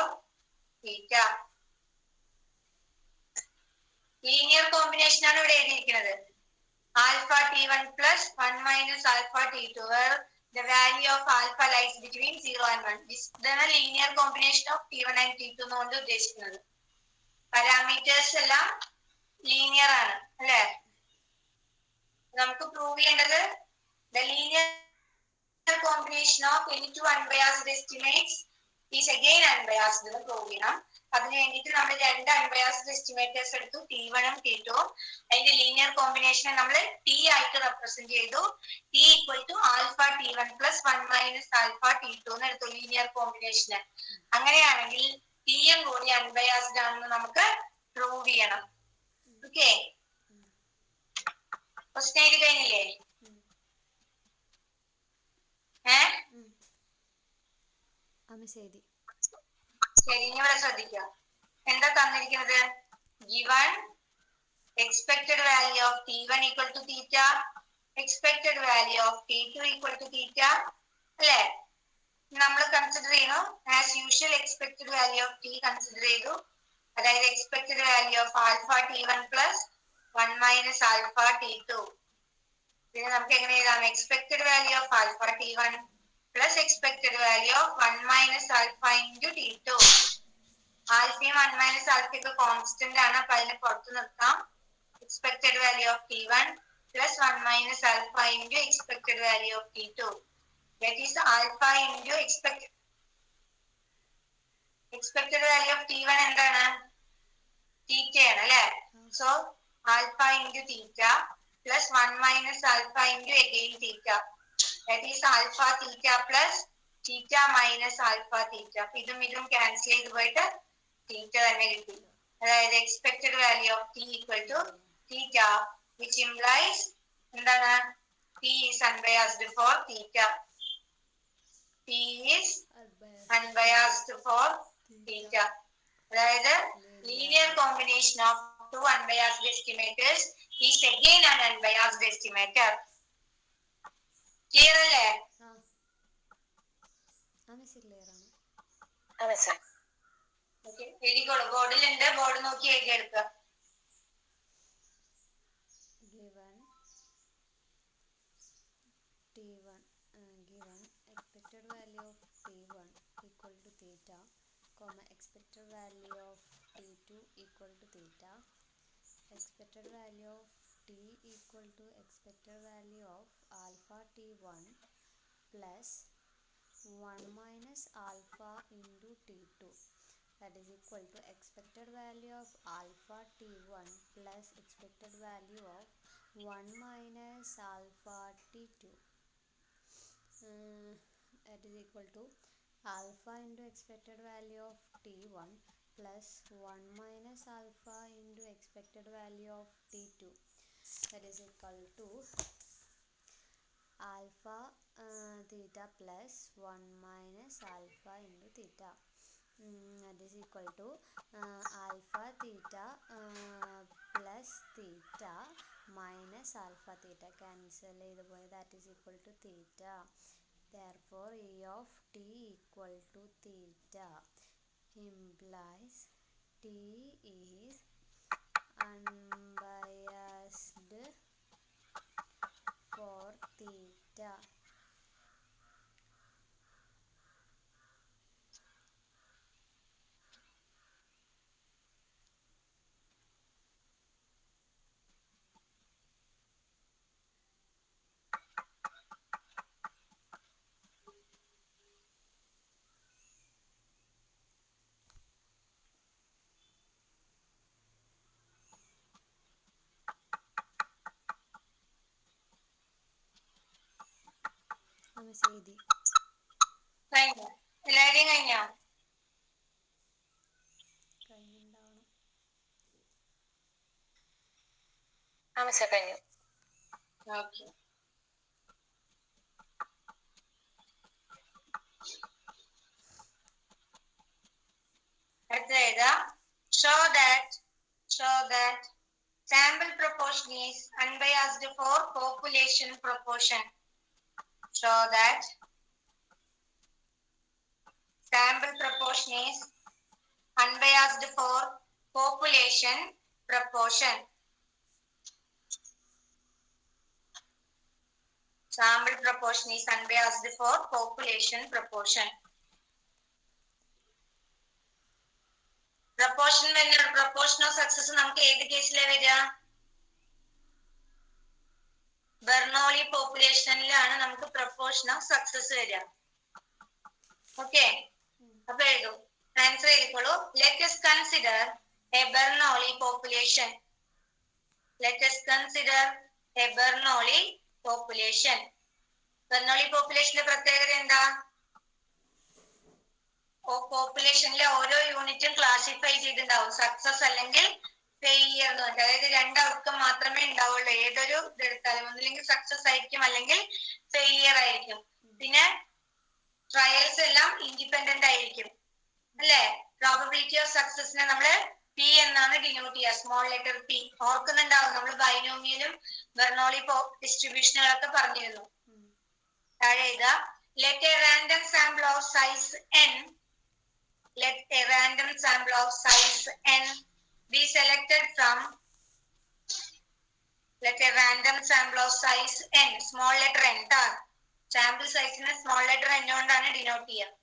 theta. Linear combination ആണ് ഇവിടെ എഴുതിയിരിക്കുന്നത്. Alpha T1 plus 1 minus alpha T2 where the value of alpha lies between 0 and 1. ഇതാണ് linear combination of T1 and T2 എന്നുകൊണ്ട് ഉദ്ദേശിക്കുന്നത്. Parameters എല്ലാം linear ആണ് അല്ലേ? നമുക്ക് പ്രൂവ് ചെയ്യേണ്ടത് the linear combination of any 2 unbiased estimates is again unbiased എന്ന് prove ചെയ്യണം. അതിന് വേണ്ടിയിട്ട് നമ്മൾ 2 അൺബയാസ്ഡ് എസ്റ്റിമേറ്റേഴ്സ് എടുത്തു, T1 ഉം T2. അതിന്റെ ലീനിയർ കോമ്പിനേഷനെ നമ്മൾ T ആയിട്ട് റെപ്രസെന്റ് ചെയ്തു. T equal to alpha T1 plus 1 minus alpha T2 എന്ന് എടുത്തു ലീനിയർ കോമ്പിനേഷന്. അങ്ങനെയാണെങ്കിൽ T യും കൂടി അൺബയാസ്ഡ് ആണെന്ന് നമുക്ക് പ്രൂവ് ചെയ്യണം. ഓക്കെ, ക്വസ്റ്റ്യൻ എഴുതി കഴിഞ്ഞില്ലേ? ശരി, ഇനി ഇവിടെ ശ്രദ്ധിക്കുക. എന്താ തന്നിരിക്കുന്നത്? given expected value of T1 equal to theta, expected value of T2 equal to theta അല്ലേ? നമ്മൾ കൺസിഡർ ചെയ്യുന്നു as usual expected value of T consider ചെയ്തു. അതായത് expected value of alpha T1 plus 1 minus alpha T2. പിന്നെ നമുക്ക് എങ്ങനെ എഴുതാം? Expected value of alpha T1 plus expected value of 1 minus alpha into T2. ആൽഫയും 1 minus ആൽഫയൊക്കെ constant ആണ്, അപ്പൊ അതിനെ പുറത്ത് നിർത്താം. expected value of T1 plus 1 minus alpha into expected value of T2. That is alpha into expected value of T1 എന്താണ്? theta ആണ് അല്ലേ? So alpha into theta plus 1 minus alpha into again theta. That is alpha theta plus theta minus alpha theta. ഇതും cancel ചെയ്ത് പോയിട്ട് theta തന്നെ കിട്ടി. അതായത് expected value of T equal to theta, which implies എന്താണ്? T is unbiased for theta. T is unbiased for theta. അതായത് linear combination of two unbiased estimators is again an unbiased estimator. Clear അല്ലേ? Clear ആണ്. എഴുതിക്കോളൂ, ബോർഡിലുണ്ട്, board നോക്കി എഴുതിയെടുക്കുക. Given T1, given expected value of T1 equal to theta, comma expected value of T2 equal to theta, expected value of T equal to expected value of alpha T1 plus 1 minus alpha into T2, that is equal to expected value of alpha T1 plus expected value of 1 minus alpha T2, that is equal to alpha into expected value of T1 plus 1 minus alpha into expected value of T2, that is equal to alpha theta plus 1 minus alpha into theta, that is equal to alpha theta plus theta minus alpha theta cancel ചെയ്ത് പോയി, that is equal to theta. Therefore E of T equal to theta implies T is unbiased for theta. എഴുതി കഴിഞ്ഞോ? എല്ലാവരെയും കഴിഞ്ഞോ? കഴിഞ്ഞിട്ടുണ്ടാവണം. കഴിഞ്ഞു. Okay, അടുത്ത എഴുതാ. show that sample proportion is unbiased for population proportion. Show that sample proportion is unbiased for population proportion. Sample proportion is unbiased for population proportion. Proportion വരുന്ന proportion of success നമുക്ക് ഏത് കേസിലെ വരിക? ബെർണോളി പോപ്പുലേഷനിലാണ് നമുക്ക് proportion of success വരിക. Okay, അപ്പൊ എഴുതും, answer എഴുതിക്കോളൂ. Let us consider a Bernoulli population. Let us consider a Bernoulli population. Bernoulli പോപ്പുലേഷന്റെ പ്രത്യേകത എന്താ? പോപ്പുലേഷനിലെ ഓരോ യൂണിറ്റും ക്ലാസിഫൈ ചെയ്തിട്ടുണ്ടാവും, സക്സസ് അല്ലെങ്കിൽ ഫെയിലിയർ എന്ന് പറഞ്ഞിട്ട്. അതായത് രണ്ട് ഔട്ട്കം മാത്രമേ ഉണ്ടാവുള്ളൂ ഏതൊരു ഇതെടുത്താലും, ഒന്നില്ലെങ്കിൽ സക്സസ് ആയിരിക്കും അല്ലെങ്കിൽ ഫെയിലിയർ ആയിരിക്കും. പിന്നെ ട്രയൽസ് എല്ലാം ഇൻഡിപെൻഡന്റ് ആയിരിക്കും അല്ലെ. പ്രോബബിലിറ്റി ഓഫ് സക്സസിനെ നമ്മള് പി എന്നാണ് ഡിനോട്ട് ചെയ്യുക, സ്മോൾ ലെറ്റർ പി. ഓർക്കുന്നുണ്ടാവും, നമ്മൾ ബൈനോമിയലും ബെർണോളി ഡിസ്ട്രിബ്യൂഷനുകളൊക്കെ പറഞ്ഞിരുന്നു. താഴെ എഴുതുക. Let a random sample of size n be selected from small letter n. Sample സൈസിനെ സ്മോൾ ലെറ്റർ n കൊണ്ടാണ് ഡിനോട്ട് ചെയ്യുക.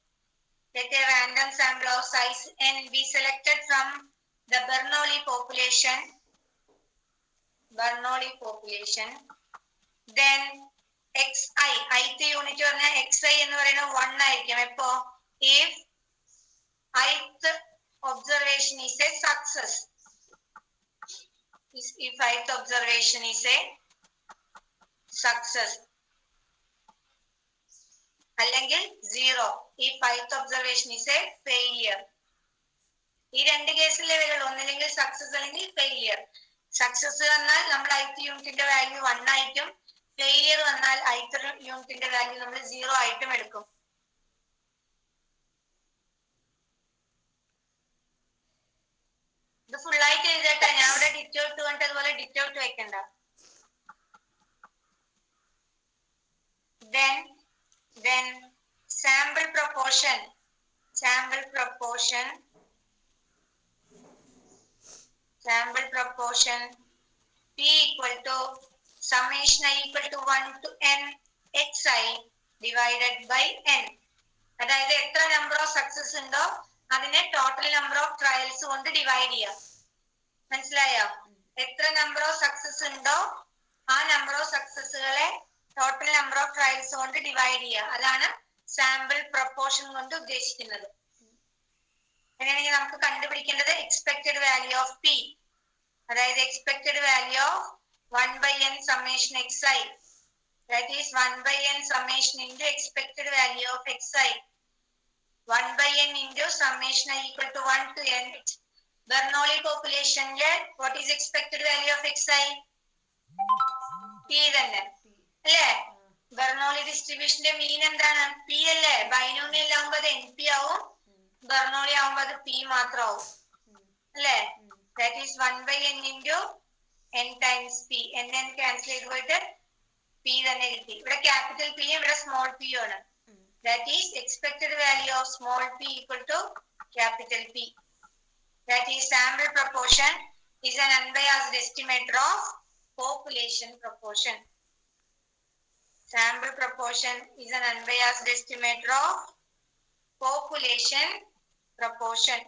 Let a random sample of size n be selected from the Bernoulli population. Then xi, ith unit പറഞ്ഞാൽ xi എന്ന് പറയുന്നത് 1 ആയിരിക്കും. എപ്പോ? if ith observation is a success. If ith observation is a success, അല്ലെങ്കിൽ 0 if ith observation is a failure. ഈ രണ്ട് കേസിലെ വരുള്ളൂ, ഒന്നില്ലെങ്കിൽ സക്സസ് അല്ലെങ്കിൽ ഫെയിലിയർ. സക്സസ് വന്നാൽ നമ്മൾ ith യൂണിറ്റിന്റെ വാല്യൂ 1 ആയിട്ടും, ഫെയിലിയർ വന്നാൽ ith യൂണിറ്റിന്റെ വാല്യൂ നമ്മൾ 0 ആയിട്ടും എടുക്കും. പോലെ ഡിറ്റോട്ട് വെക്കണ്ട. Then sample proportion P equal to summation I equal to 1 to n xi divided by n. അതായത് എത്ര നമ്പർ ഓഫ് സക്സസ് ഉണ്ടോ അതിനെ ടോട്ടൽ നമ്പർ ഓഫ് ട്രയൽസ് കൊണ്ട് ഡിവൈഡ് ചെയ്യാം. മനസ്സിലായോ? എത്ര നമ്പർ ഓഫ് സക്സസ് ഉണ്ടോ ആ നമ്പർ ഓഫ് സക്സസുകളെ ടോട്ടൽ നമ്പർ ഓഫ് ട്രയൽസ് കൊണ്ട് ഡിവൈഡ് ചെയ്യുക. അതാണ് സാമ്പിൾ പ്രൊപ്പോർഷൻ കൊണ്ട് ഉദ്ദേശിക്കുന്നത്. അങ്ങനെയാണെങ്കിൽ നമുക്ക് കണ്ടുപിടിക്കേണ്ടത് എക്സ്പെക്ടഡ് വാല്യൂ ഓഫ് പി, അതായത് expected value of 1/n summation xi, that is 1/n summation into expected value of xi, 1/n into summation I equal to 1 to n. Bernoulli population what is expected value of xi? P തന്നെ അല്ലേ? Bernoulli ഡിസ്ട്രിബ്യൂഷന്റെ മീൻ എന്താണ്? P അല്ലേ? Binomial ആവുമ്പോൾ അത് NP ആവും, Bernoulli ആവുമ്പോൾ അത് P മാത്രമാവും അല്ലേ? That is 1/n into n times P. n cancel ചെയ്ത് പോയിട്ട് P തന്നെ കിട്ടി. ഇവിടെ ക്യാപിറ്റൽ P ഇവിടെ സ്മോൾ p ആണ്. That is expected value of small p equal to capital P. That is sample proportion is an unbiased estimator of population proportion. Sample proportion is an unbiased estimator of population proportion.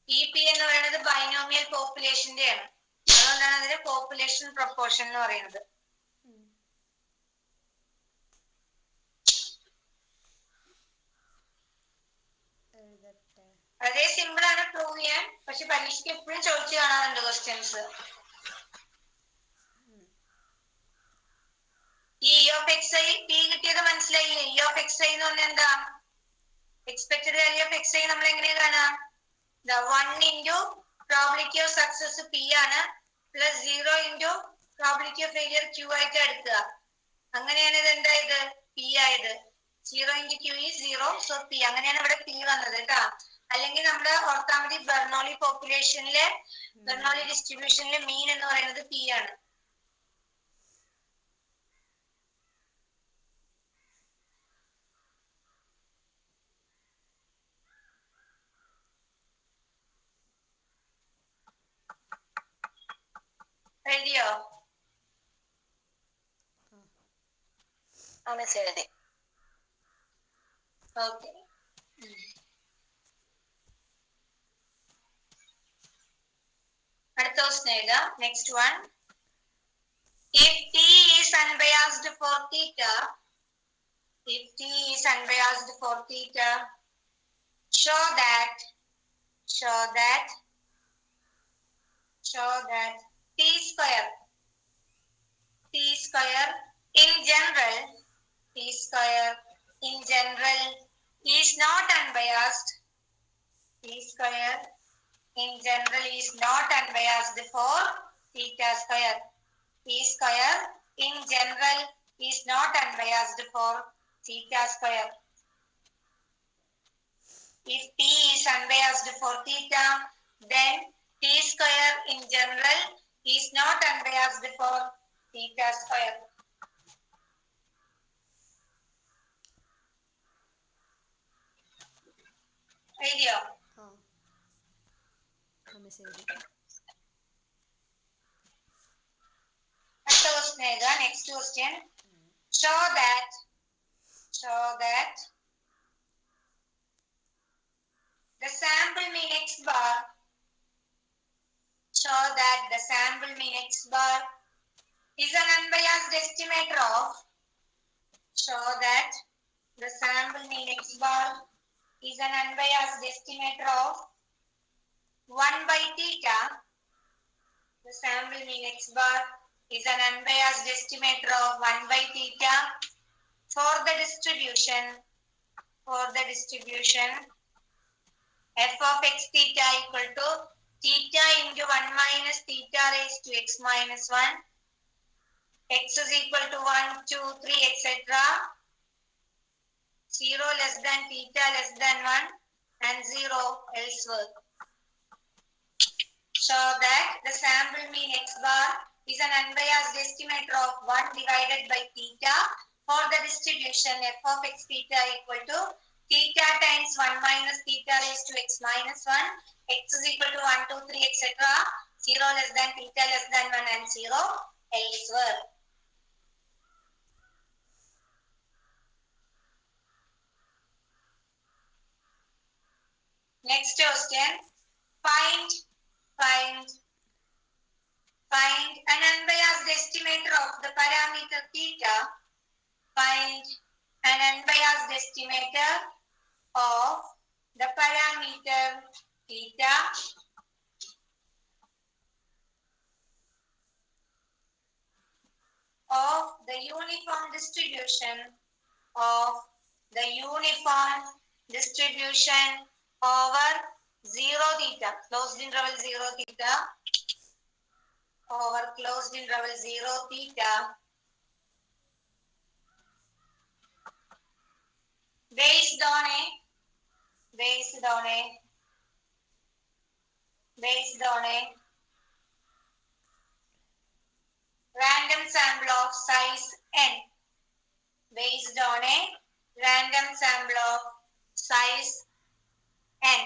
EP എന്ന് പറയുന്നത് binomial പോപ്പുലേഷന്റെ ആണ്, അതുകൊണ്ടാണ് അതിന് population proportion എന്ന് പറയുന്നത്. വളരെ simple ആണ് prove ചെയ്യാൻ, പക്ഷെ പരീക്ഷയ്ക്ക് എപ്പോഴും ചോദിച്ചു കാണാറുണ്ട് ക്വസ്റ്റ്യൻസ്. ഈ E of X I P കിട്ടിയത് മനസ്സിലായില്ലേ? ഇ ഓഫ് എക്സ് ഐ എന്ന് പറഞ്ഞാൽ എന്താ? Expected value of X I നമ്മൾ എങ്ങനെ കാണാം? 1 into probability of success P ആണ്, plus 0 into probability of failure Q ആയിട്ട് എടുക്കുക. അങ്ങനെയാണ് ഇത് എന്തായത്? P ആയത്. 0 into Q is 0, so P. അങ്ങനെയാണ് ഇവിടെ P വന്നത് കേട്ടോ. അല്ലെങ്കിൽ നമ്മുടെ ഓർത്താൽ മതി, ബെർണോളി പോപ്പുലേഷനിലെ ബെർണോളി ഡിസ്ട്രിബ്യൂഷനിലെ മീൻ എന്ന് പറയുന്നത് P ആണ്. എഴുതിയോ? എഴുതി. ഓക്കെ. അടുത്ത ക്വസ്റ്റ്യൻ എഴുതാം. Next one. If T is unbiased for theta, show that T square in general is not unbiased. T square in general is not unbiased for theta square. T square in general is not unbiased for theta square. If T is unbiased for theta, then T square in general is not unbiased for theta square. എഴുതിയോ? അടുത്ത question എഴുതാം. Next question. Show that the sample mean x bar is an unbiased estimator of 1 by theta. The sample mean x bar is an unbiased estimator of 1 by theta for the distribution f of x theta equal to theta into 1 minus theta raised to x minus 1, x is equal to 1, 2, 3, etc. 0 less than theta less than 1 and 0 elsewhere. show that the sample mean x bar is an unbiased estimator of 1 divided by theta for the distribution f of x theta equal to theta times 1 minus theta raised to x minus 1, x is equal to 1, 2, 3, etc. 0 less than theta less than 1 and 0 elsewhere. Next question. Find an unbiased estimator of the parameter theta. Find an unbiased estimator of the parameter theta of the uniform distribution over 0 theta, closed interval 0 theta, over closed interval 0 theta, based on a random sample of size n. Based on a random sample of size n.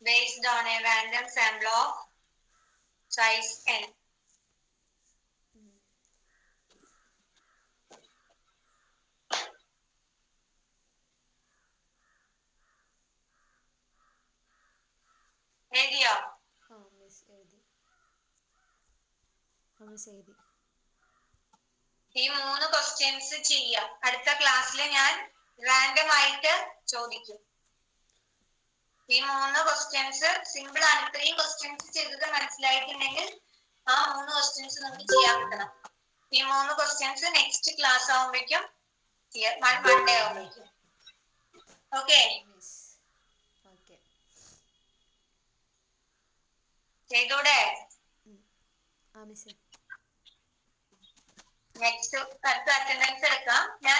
Based on a random sample of size n. എഴുതിയോ? എഴുതി. ഈ 3 questions ചെയ്യാം. അടുത്ത ക്ലാസ്സിൽ ഞാൻ random ആയിട്ട് ചോദിക്കും. ഈ 3 ക്വസ്റ്റ്യൻസ് സിമ്പിൾ ആണ്. 3 ക്വസ്റ്റ്യൻസ് ചെയ്തത് മനസ്സിലായിട്ടുണ്ടെങ്കിൽ ആ 3 ക്വസ്റ്റ്യൻസ് നമുക്ക് ചെയ്യാൻ പറ്റണം. ഈ 3 ക്വസ്റ്റ്യൻസ് നെക്സ്റ്റ് ക്ലാസ് ആവുമ്പോഴേക്കും മൺഡേ ആവുമ്പോഴേക്കും. ഓക്കെ, ചെയ്തൂടെ? നെക്സ്റ്റ് അടുത്ത അറ്റൻഡൻസ് എടുക്കാം. ഞാൻ